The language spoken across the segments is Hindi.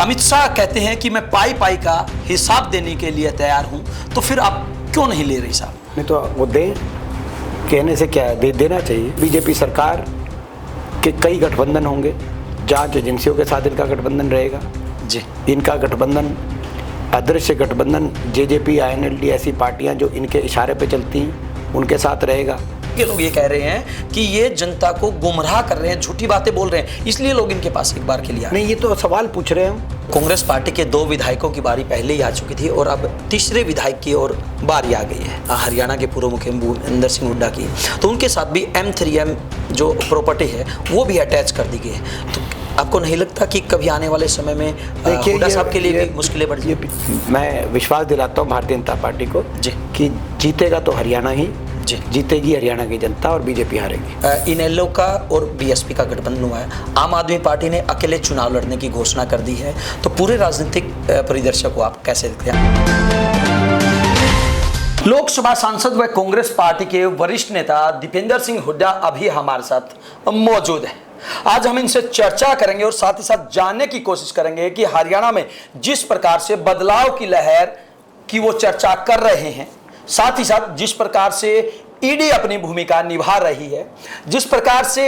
अमित शाह कहते हैं कि मैं पाई पाई का हिसाब देने के लिए तैयार हूं, तो फिर आप क्यों नहीं ले रही साहब? नहीं तो वो दें, कहने से क्या है, देना चाहिए। बीजेपी सरकार के कई गठबंधन होंगे, जांच एजेंसियों के साथ इनका गठबंधन रहेगा जी। इनका गठबंधन अदृश्य गठबंधन जेजेपी आईएनएलडी ऐसी पार्टियां जो इनके इशारे पे चलती हैं उनके साथ रहेगा। ये लोग ये कह रहे हैं कि ये जनता को गुमराह कर रहे हैं, झूठी बातें बोल रहे हैं, इसलिए लोग इनके पास एक बार के लिए नहीं, ये तो सवाल पूछ रहे हैं। कांग्रेस पार्टी के 2 विधायकों की बारी पहले ही आ चुकी थी और अब तीसरे विधायक की ओर बारी आ गई है, हरियाणा के पूर्व मुख्यमंत्री भूपेंद्र सिंह हुड्डा की। तो उनके साथ भी M3M जो प्रॉपर्टी है वो भी अटैच कर दी गई है। तो आपको नहीं लगता कि कभी आने वाले समय में हुड्डा साहब के लिए भी मुश्किलें बढ़ जाएंगी? मैं विश्वास दिलाता हूँ भारतीय जनता पार्टी को जी कि जीतेगा तो हरियाणा ही जी, जीतेगी हरियाणा की जनता और बीजेपी हारेगी। इनेलो का और बीएसपी का गठबंधन हुआ है। आम आदमी पार्टी ने अकेले चुनाव लड़ने की घोषणा कर दी है, तो पूरे राजनीतिक परिदृश्य को आप कैसे देखते हैं? लोकसभा सांसद व कांग्रेस पार्टी के वरिष्ठ नेता दीपेंद्र सिंह हुड्डा अभी हमारे साथ मौजूद है। आज हम इनसे चर्चा करेंगे और साथ ही साथ जानने की कोशिश करेंगे कि हरियाणा में जिस प्रकार से बदलाव की लहर की वो चर्चा कर रहे हैं, साथ ही साथ जिस प्रकार से ईडी अपनी भूमिका निभा रही है, जिस प्रकार से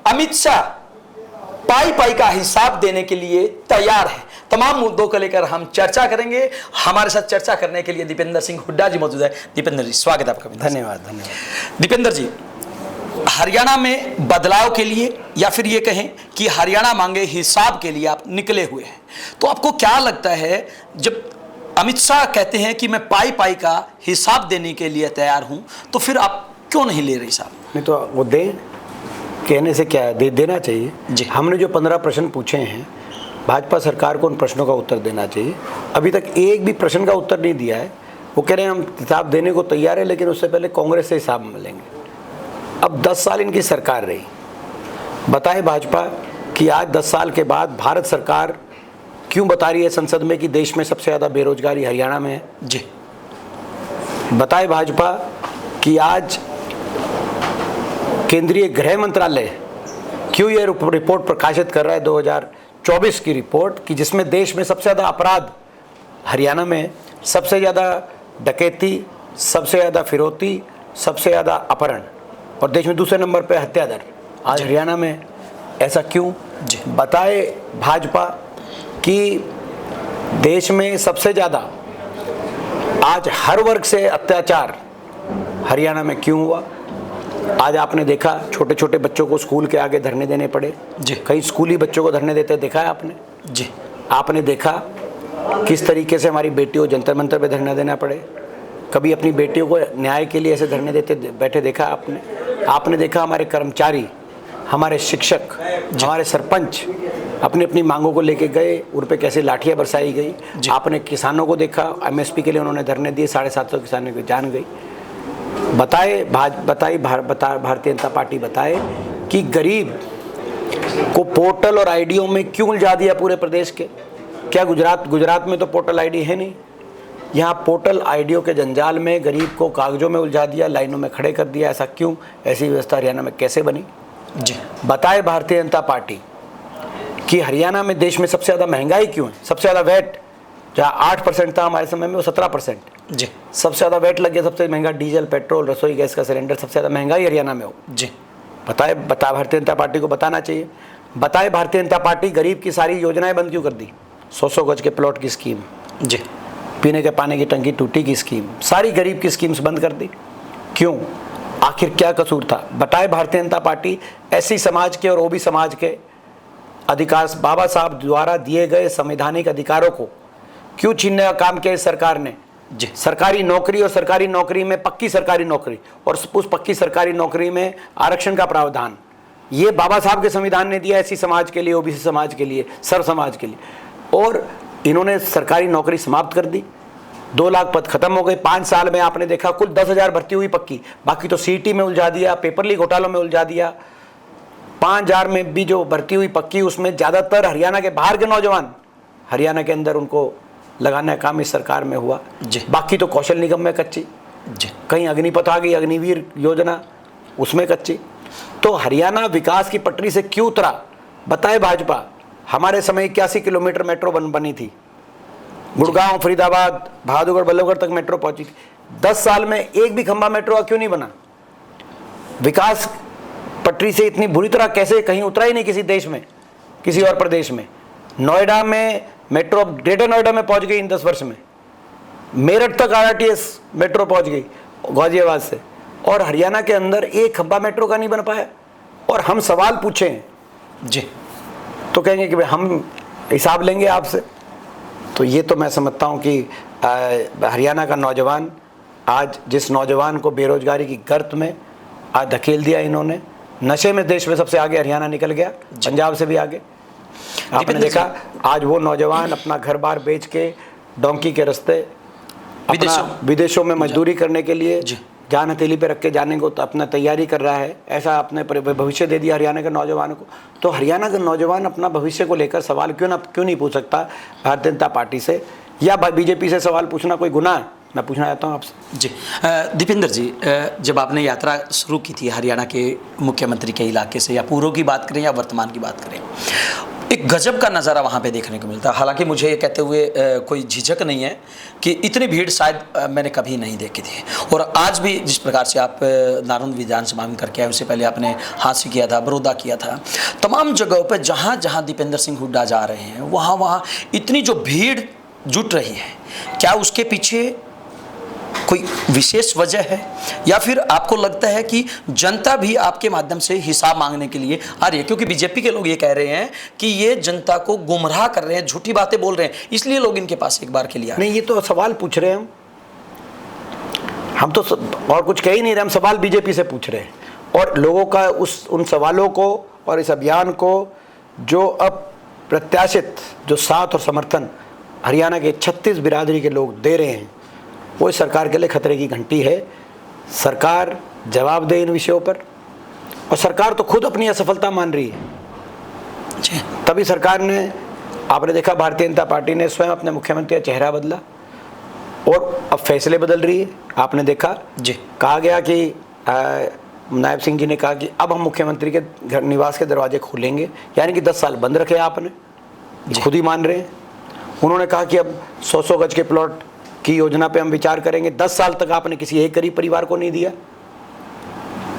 अमित शाह पाई पाई का हिसाब देने के लिए तैयार है, तमाम मुद्दों को लेकर हम चर्चा करेंगे। हमारे साथ चर्चा करने के लिए दीपेंद्र सिंह हुड्डा जी मौजूद है। दीपेंद्र जी, स्वागत है आपका। धन्यवाद। दीपेंद्र जी, हरियाणा में बदलाव के लिए या फिर ये कहें कि हरियाणा मांगे हिसाब के लिए आप निकले हुए हैं, तो आपको क्या लगता है, जब अमित शाह कहते हैं कि मैं पाई पाई का हिसाब देने के लिए तैयार हूं, तो फिर आप क्यों नहीं ले रही साहब? नहीं तो वो दें, कहने से क्या है, देना चाहिए जी। हमने जो 15 प्रश्न पूछे हैं, भाजपा सरकार को उन प्रश्नों का उत्तर देना चाहिए। अभी तक एक भी प्रश्न का उत्तर नहीं दिया है। वो कह रहे हैं हम हिसाब देने को तैयार है, लेकिन उससे पहले कांग्रेस से हिसाब मिलेंगे। अब 10 साल इनकी सरकार रही, बताए भाजपा कि आज 10 साल के बाद भारत सरकार क्यों बता रही है संसद में कि देश में सबसे ज़्यादा बेरोजगारी हरियाणा में है? जी। बताए भाजपा कि आज केंद्रीय गृह मंत्रालय क्यों ये रिपोर्ट प्रकाशित कर रहा है 2024 की रिपोर्ट, कि जिसमें देश में सबसे ज़्यादा अपराध हरियाणा में है, सबसे ज़्यादा डकैती, सबसे ज़्यादा फिरौती, सबसे ज़्यादा अपहरण, और देश में दूसरे नंबर पे हत्या दर आज हरियाणा में। ऐसा क्यों? जी। बताए भाजपा कि देश में सबसे ज़्यादा आज हर वर्ग से अत्याचार हरियाणा में क्यों हुआ? आज आपने देखा छोटे छोटे बच्चों को स्कूल के आगे धरने देने पड़े जी। कई स्कूली बच्चों को धरने देते देखा है आपने जी। आपने देखा किस तरीके से हमारी बेटियों जंतर मंतर पे धरना देना पड़े? कभी अपनी बेटियों को न्याय के लिए ऐसे धरने देते बैठे देखा आपने देखा हमारे कर्मचारी, हमारे शिक्षक, हमारे सरपंच अपनी अपनी मांगों को लेके गए, उन पे कैसे लाठियां बरसाई गई। आपने किसानों को देखा, एमएसपी के लिए उन्होंने धरने दिए, 750 किसानों की जान गई। भारतीय जनता पार्टी बताए कि गरीब को पोर्टल और आईडियों में क्यों उलझा दिया पूरे प्रदेश के? क्या गुजरात में तो पोर्टल आईडी है नहीं, यहाँ पोर्टल आईडियों के जंजाल में गरीब को कागजों में उलझा दिया, लाइनों में खड़े कर दिया। ऐसा क्यों? ऐसी व्यवस्था हरियाणा में कैसे बनी? जी। बताए भारतीय जनता पार्टी कि हरियाणा में देश में सबसे ज़्यादा महंगाई क्यों है? सबसे ज़्यादा वैट, जहाँ 8% था हमारे समय में, वो 17%। जी। सबसे ज़्यादा वैट लग गया, सबसे महंगा डीजल, पेट्रोल, रसोई गैस का सिलेंडर, सबसे ज़्यादा महंगाई हरियाणा में हो। जी। बताए भारतीय जनता पार्टी को बताना चाहिए। बताए भारतीय जनता पार्टी गरीब की सारी योजनाएं बंद क्यों कर दी? 100 गज के प्लॉट की स्कीम, जी। पीने के पानी की टंकी टूटी की स्कीम, सारी गरीब की स्कीम्स बंद कर दी। क्यों? आखिर क्या कसूर था? बताए भारतीय जनता पार्टी एससी समाज के और ओबी समाज के अधिकार, बाबा साहब द्वारा दिए गए संवैधानिक अधिकारों को क्यों छीनने का काम किया इस सरकार ने? जी। सरकारी नौकरी और सरकारी नौकरी में पक्की सरकारी नौकरी और उस पक्की सरकारी नौकरी में आरक्षण का प्रावधान, ये बाबा साहब के संविधान ने दिया एससी समाज के लिए, ओबीसी समाज के लिए, सर्व समाज के लिए। और इन्होंने सरकारी नौकरी समाप्त कर दी, 2 लाख पद खत्म हो गए। 5 साल में आपने देखा कुल 10,000 भर्ती हुई पक्की, बाकी तो सीईटी में उलझा दिया, पेपर लीक घोटालों में उलझा दिया। 5,000 में भी जो भर्ती हुई पक्की, उसमें ज़्यादातर हरियाणा के बाहर के नौजवान, हरियाणा के अंदर उनको लगाने का काम इस सरकार में हुआ। बाकी तो कौशल निगम में कच्ची, कहीं अग्निपथ आ गई, अग्निवीर योजना उसमें कच्ची। तो हरियाणा विकास की पटरी से क्यों उतरा? बताए भाजपा हमारे समय 81 किलोमीटर मेट्रो बनी थी, गुड़गांव, फरीदाबाद, बहादुरगढ़, बल्लभगढ़ तक मेट्रो पहुंची थी। 10 साल में एक भी खंभा मेट्रो का क्यों नहीं बना? विकास पटरी से इतनी बुरी तरह कैसे कहीं उतरा ही नहीं किसी देश में, किसी और प्रदेश में। नोएडा में मेट्रो, ग्रेटर नोएडा में पहुंच गई इन 10 वर्ष में। मेरठ तक RRTS मेट्रो पहुंच गई गाजियाबाद से, और हरियाणा के अंदर एक खंभा मेट्रो का नहीं बन पाया। और हम सवाल पूछें जी तो कहेंगे कि भाई हम हिसाब लेंगे आपसे। तो ये तो मैं समझता हूँ कि हरियाणा का नौजवान, आज जिस नौजवान को बेरोजगारी की गर्त में आज धकेल दिया इन्होंने, नशे में देश में सबसे आगे हरियाणा निकल गया, पंजाब से भी आगे। आपने देखा आज वो नौजवान अपना घर बार बेच के डोंकी के रास्ते विदेशों में मजदूरी करने के लिए जान हथेली पे रख के जाने को तो अपना तैयारी कर रहा है। ऐसा अपने भविष्य दे दिया हरियाणा के नौजवानों को। तो हरियाणा का नौजवान अपना भविष्य को लेकर सवाल क्यों नहीं पूछ सकता भारतीय जनता पार्टी से या बीजेपी से? सवाल पूछना कोई गुनाह है? मैं पूछना चाहता हूँ आपसे। जी दीपेंद्र जी, जब आपने यात्रा शुरू की थी हरियाणा के मुख्यमंत्री के इलाके से, या पूर्व की बात करें या वर्तमान की बात करें, एक गजब का नज़ारा वहाँ पे देखने को मिलता है। हालांकि मुझे ये कहते हुए कोई झिझक नहीं है कि इतनी भीड़ शायद मैंने कभी नहीं देखी थी। और आज भी जिस प्रकार से आप नारनौल विधानसभा में करके आए, उससे पहले आपने हांसी किया था, बड़ौदा किया था, तमाम जगहों पर जहाँ जहाँ दीपेंद्र सिंह हुड्डा जा रहे हैं वहाँ इतनी जो भीड़ जुट रही है, क्या उसके पीछे कोई विशेष वजह है, या फिर आपको लगता है कि जनता भी आपके माध्यम से हिसाब मांगने के लिए आ रही है? क्योंकि बीजेपी के लोग ये कह रहे हैं कि ये जनता को गुमराह कर रहे हैं, झूठी बातें बोल रहे हैं, इसलिए लोग इनके पास एक बार के लिए नहीं, ये तो सवाल पूछ रहे हैं हम तो और कुछ कह ही नहीं रहे, हम सवाल बीजेपी से पूछ रहे हैं। और लोगों का उन सवालों को और इस अभियान को जो अब प्रत्याशित जो साथ और समर्थन हरियाणा के 36 बिरादरी के लोग दे रहे हैं, वो इस सरकार के लिए खतरे की घंटी है। सरकार जवाब दे इन विषयों पर, और सरकार तो खुद अपनी असफलता मान रही है। तभी सरकार ने, आपने देखा भारतीय जनता पार्टी ने स्वयं अपने मुख्यमंत्री का चेहरा बदला और अब फैसले बदल रही है। आपने देखा जी, कहा गया कि नायब सिंह जी ने कहा कि अब हम मुख्यमंत्री के घर निवास के दरवाजे खोलेंगे, यानी कि 10 साल बंद रखे आपने, खुद ही मान रहे हैं। उन्होंने कहा कि अब 100 गज के प्लॉट की योजना पे हम विचार करेंगे। 10 साल तक आपने किसी एक गरीब परिवार को नहीं दिया,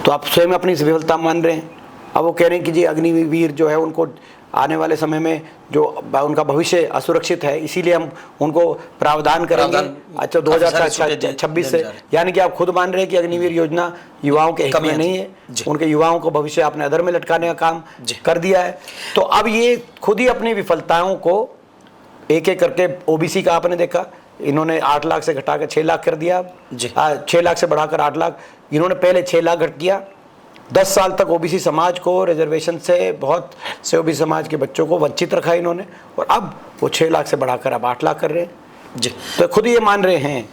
तो आप स्वयं अपनी विफलता मान रहे हैं। अब वो कह रहे हैं कि जी अग्निवीर जो है उनको आने वाले समय में जो उनका भविष्य असुरक्षित है, इसीलिए हम उनको प्रावधान करेंगे। अच्छा 2026 से, यानी कि आप खुद मान रहे हैं कि अग्निवीर योजना युवाओं के हित में नहीं है, उनके युवाओं को भविष्य आपने अधर में लटकाने का काम कर दिया है। तो अब ये खुद ही अपनी विफलताओं को एक एक करके, ओबीसी का आपने देखा, इन्होंने 8 लाख से घटाकर 6 लाख कर दिया, 6 लाख से बढ़ाकर 8 लाख, इन्होंने पहले 6 लाख घट किया। 10 साल तक ओबीसी समाज को रिजर्वेशन से, बहुत से ओबीसी समाज के बच्चों को वंचित रखा इन्होंने, और अब वो 6 लाख से बढ़ाकर अब 8 लाख कर रहे हैं जी। तो खुद ये मान रहे हैं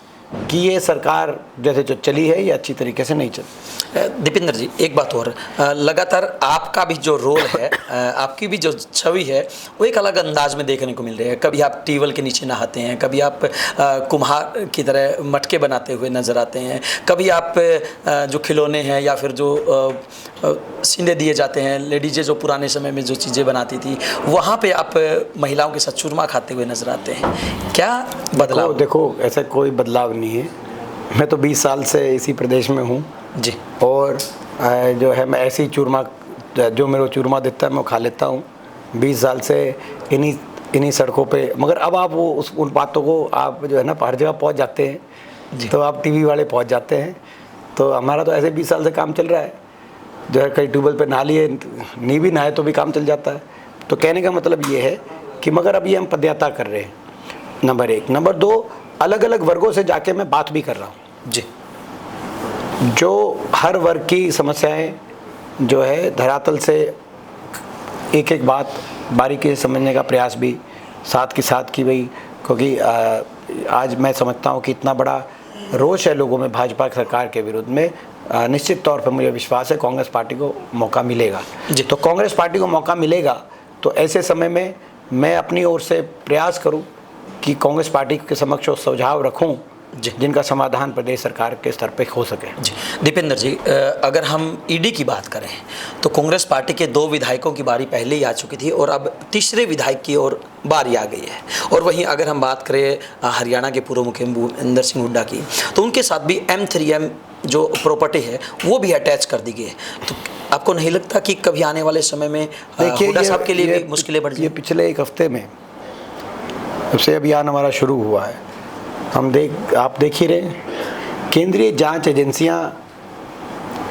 कि ये सरकार जैसे जो चली है ये अच्छी तरीके से नहीं चली। दीपेंद्र जी, एक बात और, लगातार आपका भी जो रोल है, आपकी भी जो छवि है, वो एक अलग अंदाज में देखने को मिल रही है। कभी आप टेबल के नीचे नहाते हैं, कभी आप कुम्हार की तरह मटके बनाते हुए नजर आते हैं, कभी आप जो खिलौने हैं या फिर जो सींदे दिए जाते हैं, लेडीजें जो पुराने समय में जो चीज़ें बनाती थी, वहाँ पे आप महिलाओं के साथ चूरमा खाते हुए नजर आते हैं। क्या बदलाव? देखो ऐसा कोई बदलाव नहीं है। मैं तो 20 साल से इसी प्रदेश में हूँ जी, और जो है मैं ऐसे ही चूरमा, जो मेरे को चूरमा देता है मैं खा लेता हूँ। 20 साल से इन्हीं सड़कों पे, मगर अब आप वो उन बातों को आप जो है ना हर जगह पहुँच जाते हैं, तो आप टीवी वाले पहुँच जाते हैं। तो हमारा तो ऐसे 20 साल से काम चल रहा है, जो है कहीं ट्यूबवेल पे नहा लिए, नहीं भी नहाए तो भी काम चल जाता है। तो कहने का मतलब ये है कि मगर अब ये हम पदयात्रा कर रहे हैं, नंबर 1। नंबर 2, अलग अलग वर्गों से जाके मैं बात भी कर रहा हूँ जी, जो हर वर्ग की समस्याएं जो है धरातल से एक एक बात बारीकी से समझने का प्रयास भी साथ के साथ की गई। क्योंकि आज मैं समझता हूँ कि इतना बड़ा रोष है लोगों में भाजपा सरकार के विरुद्ध में, निश्चित तौर पर मुझे विश्वास है कांग्रेस पार्टी को मौका मिलेगा जी। तो कांग्रेस पार्टी को मौका मिलेगा तो ऐसे समय में मैं अपनी ओर से प्रयास करूं कि कांग्रेस पार्टी के समक्ष सुझाव रखूं जी। जिनका समाधान प्रदेश सरकार के स्तर पर हो सके। जी दीपेंद्र जी, अगर हम ईडी की बात करें तो कांग्रेस पार्टी के 2 विधायकों की बारी पहले ही आ चुकी थी और अब तीसरे विधायक की ओर बारी आ गई है। और वहीं अगर हम बात करें हरियाणा के पूर्व मुख्यमंत्री भूपेंद्र सिंह हुड्डा की, तो उनके साथ भी M3M जो प्रॉपर्टी है वो भी अटैच कर दी गई है। तो आपको नहीं लगता कि कभी आने वाले समय में हुड्डा साहब के लिए भी मुश्किलें बढ़ जाएंगी? ये पिछले एक हफ्ते में जब से अभियान हमारा शुरू हुआ है, आप देख ही रहे, केंद्रीय जांच एजेंसियां,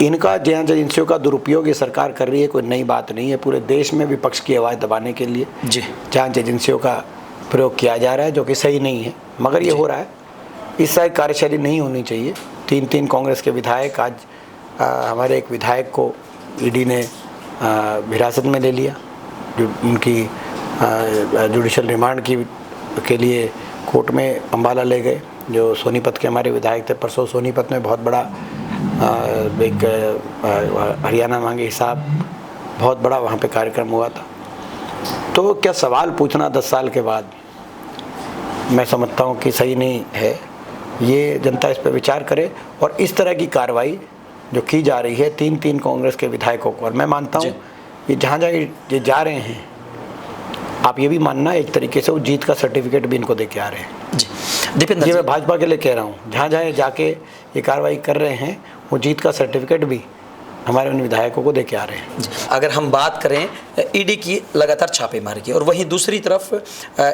इनका जांच एजेंसियों का दुरुपयोग ये सरकार कर रही है, कोई नई बात नहीं है। पूरे देश में विपक्ष की आवाज़ दबाने के लिए जी जांच एजेंसियों का प्रयोग किया जा रहा है, जो कि सही नहीं है, मगर ये हो रहा है। इस तरह की कार्यशैली नहीं होनी चाहिए। 3 कांग्रेस के विधायक, आज हमारे एक विधायक को ईडी ने हिरासत में ले लिया, जो उनकी जुडिशल रिमांड के लिए कोर्ट में अम्बाला ले गए। जो सोनीपत के हमारे विधायक थे, परसों सोनीपत में बहुत बड़ा एक हरियाणा मांगे हिसाब, बहुत बड़ा वहाँ पे कार्यक्रम हुआ था। तो क्या सवाल पूछना 10 साल के बाद, मैं समझता हूँ कि सही नहीं है। ये जनता इस पर विचार करे और इस तरह की कार्रवाई जो की जा रही है 3 कांग्रेस के विधायकों को, और मैं मानता हूँ कि जहाँ ये जा रहे हैं, आप ये भी मानना एक तरीके से वो जीत का सर्टिफिकेट भी इनको दे के आ रहे हैं। जी दीपेंद्र जी, मैं भाजपा के लिए कह रहा हूँ, जहाँ जाके ये कार्रवाई कर रहे हैं वो जीत का सर्टिफिकेट भी हमारे उन विधायकों को दे के आ रहे हैं। अगर हम बात करें ईडी की लगातार छापेमारी की, और वहीं दूसरी तरफ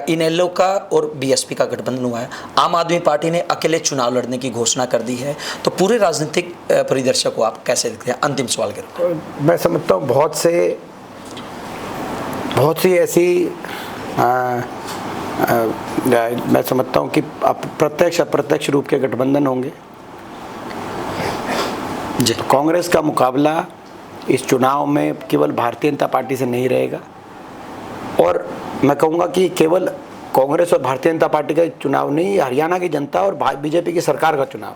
इनेलो का और बीएसपी का गठबंधन हुआ है। आम आदमी पार्टी ने अकेले चुनाव लड़ने की घोषणा कर दी है। तो पूरे राजनीतिक परिदृश्य को आप कैसे देखते हैं? अंतिम सवाल करूँ। तो मैं समझता हूँ बहुत सी ऐसी मैं समझता हूँ कि प्रत्यक्ष अप्रत्यक्ष रूप के गठबंधन होंगे। जी कांग्रेस का मुकाबला इस चुनाव में केवल भारतीय जनता पार्टी से नहीं रहेगा, और मैं कहूँगा कि केवल कांग्रेस और भारतीय जनता पार्टी का चुनाव नहीं, हरियाणा की जनता और बीजेपी की सरकार का चुनाव।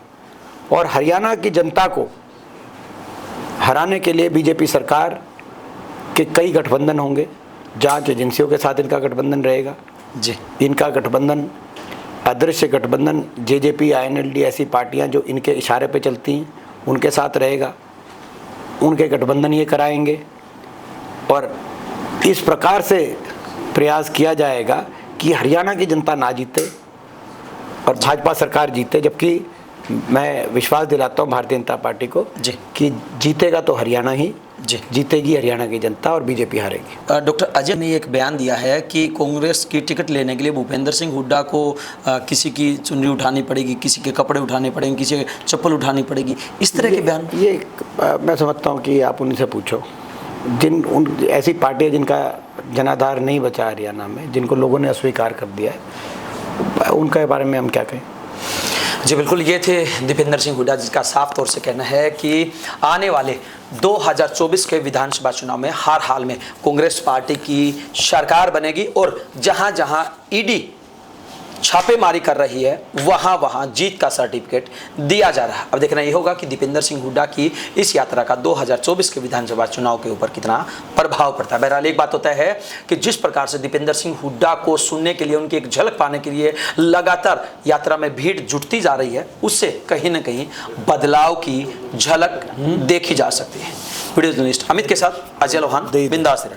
और हरियाणा की जनता को हराने के लिए बीजेपी सरकार के कई गठबंधन होंगे। जांच एजेंसियों के साथ इनका गठबंधन रहेगा। जी इनका गठबंधन, अदृश्य गठबंधन, जेजेपी, INLD ऐसी पार्टियां जो इनके इशारे पे चलती हैं, उनके साथ रहेगा। उनके गठबंधन ये कराएंगे और इस प्रकार से प्रयास किया जाएगा कि हरियाणा की जनता ना जीते और भाजपा सरकार जीते। जबकि मैं विश्वास दिलाता हूँ भारतीय जनता पार्टी को जी कि जीतेगा तो हरियाणा ही जी जीतेगी, हरियाणा की जनता, और बीजेपी हारेगी। डॉक्टर अजय ने एक बयान दिया है कि कांग्रेस की टिकट लेने के लिए भूपेंद्र सिंह हुड्डा को किसी की चुनरी उठानी पड़ेगी, किसी के कपड़े उठाने पड़ेंगे, किसी के चप्पल उठानी पड़ेगी, इस तरह के बयान। ये मैं समझता हूँ कि आप उनसे पूछो, ऐसी पार्टियाँ जिनका जनाधार नहीं बचा हरियाणा में, जिनको लोगों ने अस्वीकार कर दिया है, उनके बारे में हम क्या कहें। जी बिल्कुल, ये थे दीपेंद्र सिंह हुड्डा, जिसका साफ तौर से कहना है कि आने वाले 2024 के विधानसभा चुनाव में हर हाल में कांग्रेस पार्टी की सरकार बनेगी और जहां जहां ईडी छापेमारी कर रही है वहां वहां जीत का सर्टिफिकेट दिया जा रहा है। अब देखना ये होगा कि दीपेंद्र सिंह हुड्डा की इस यात्रा का 2024 के विधानसभा चुनाव के ऊपर कितना प्रभाव पड़ता है। बहरहाल एक बात होता है कि जिस प्रकार से दीपेंद्र सिंह हुड्डा को सुनने के लिए, उनकी एक झलक पाने के लिए लगातार यात्रा में भीड़ जुटती जा रही है, उससे कहीं ना कहीं बदलाव की झलक देखी जा सकती है। वीडियो जर्नलिस्ट अमित के साथ अजय लोहान, बिंदास।